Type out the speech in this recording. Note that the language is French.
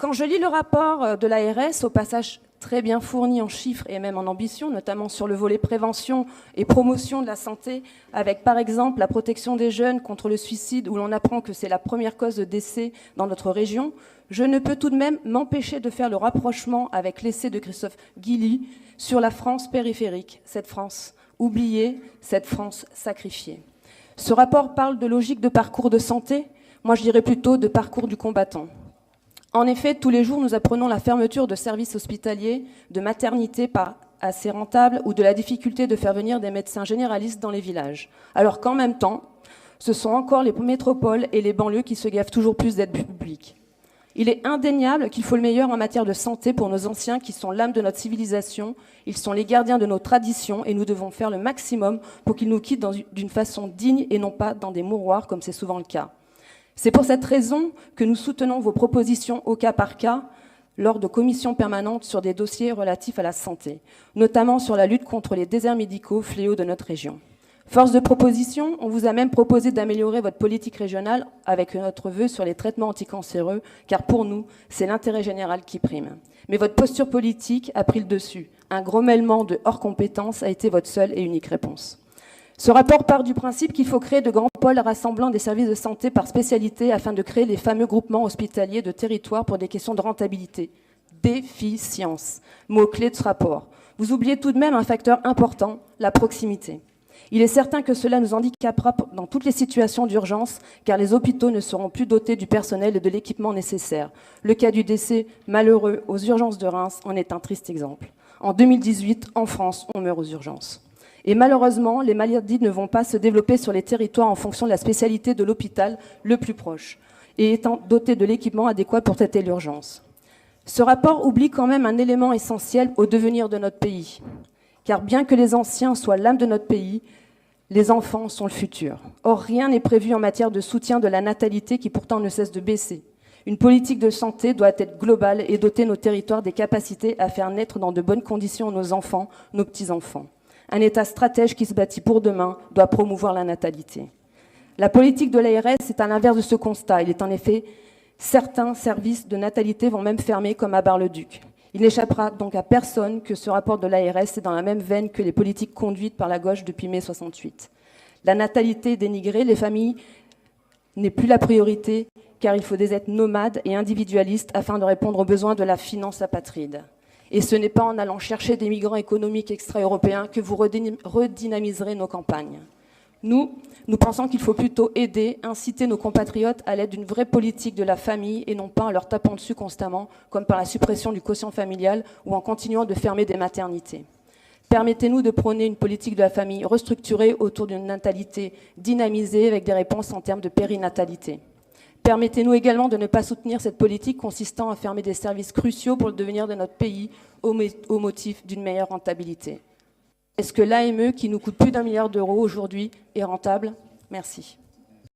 Quand je lis le rapport de l'ARS, au passage très bien fourni en chiffres et même en ambition, notamment sur le volet prévention et promotion de la santé, avec par exemple la protection des jeunes contre le suicide, où l'on apprend que c'est la première cause de décès dans notre région, je ne peux tout de même m'empêcher de faire le rapprochement avec l'essai de Christophe Guilly sur la France périphérique, cette France oubliée, cette France sacrifiée. Ce rapport parle de logique de parcours de santé, moi je dirais plutôt de parcours du combattant. En effet, tous les jours, nous apprenons la fermeture de services hospitaliers, de maternités pas assez rentables ou de la difficulté de faire venir des médecins généralistes dans les villages. Alors qu'en même temps, ce sont encore les métropoles et les banlieues qui se gavent toujours plus d'aide publique. Il est indéniable qu'il faut le meilleur en matière de santé pour nos anciens qui sont l'âme de notre civilisation. Ils sont les gardiens de nos traditions et nous devons faire le maximum pour qu'ils nous quittent d'une façon digne et non pas dans des mouroirs comme c'est souvent le cas. C'est pour cette raison que nous soutenons vos propositions au cas par cas lors de commissions permanentes sur des dossiers relatifs à la santé, notamment sur la lutte contre les déserts médicaux, fléaux de notre région. Force de proposition, on vous a même proposé d'améliorer votre politique régionale avec notre vœu sur les traitements anticancéreux, car pour nous, c'est l'intérêt général qui prime. Mais votre posture politique a pris le dessus. Un grommellement de hors compétence a été votre seule et unique réponse. Ce rapport part du principe qu'il faut créer de grands pôles rassemblant des services de santé par spécialité afin de créer les fameux groupements hospitaliers de territoire pour des questions de rentabilité. Déficience, mot-clé de ce rapport. Vous oubliez tout de même un facteur important, la proximité. Il est certain que cela nous handicapera dans toutes les situations d'urgence, car les hôpitaux ne seront plus dotés du personnel et de l'équipement nécessaire. Le cas du décès malheureux aux urgences de Reims en est un triste exemple. En 2018, en France, on meurt aux urgences. Et malheureusement, les maladies ne vont pas se développer sur les territoires en fonction de la spécialité de l'hôpital le plus proche, et étant doté de l'équipement adéquat pour traiter l'urgence. Ce rapport oublie quand même un élément essentiel au devenir de notre pays. Car bien que les anciens soient l'âme de notre pays, les enfants sont le futur. Or, rien n'est prévu en matière de soutien de la natalité qui pourtant ne cesse de baisser. Une politique de santé doit être globale et doter nos territoires des capacités à faire naître dans de bonnes conditions nos enfants, nos petits-enfants. Un État stratège qui se bâtit pour demain doit promouvoir la natalité. La politique de l'ARS est à l'inverse de ce constat. Il est en effet, certains services de natalité vont même fermer comme à Bar-le-Duc. Il n'échappera donc à personne que ce rapport de l'ARS est dans la même veine que les politiques conduites par la gauche depuis mai 68. La natalité dénigrée, les familles n'est plus la priorité, car il faut des êtres nomades et individualistes afin de répondre aux besoins de la finance apatride. Et ce n'est pas en allant chercher des migrants économiques extra-européens que vous redynamiserez nos campagnes. Nous pensons qu'il faut plutôt aider, inciter nos compatriotes à l'aide d'une vraie politique de la famille et non pas en leur tapant dessus constamment, comme par la suppression du quotient familial ou en continuant de fermer des maternités. Permettez-nous de prôner une politique de la famille restructurée autour d'une natalité dynamisée avec des réponses en termes de périnatalité. Permettez-nous également de ne pas soutenir cette politique consistant à fermer des services cruciaux pour le devenir de notre pays au motif d'une meilleure rentabilité. Est-ce que l'AME, qui nous coûte plus d'1 milliard d'euros aujourd'hui, est rentable ? Merci.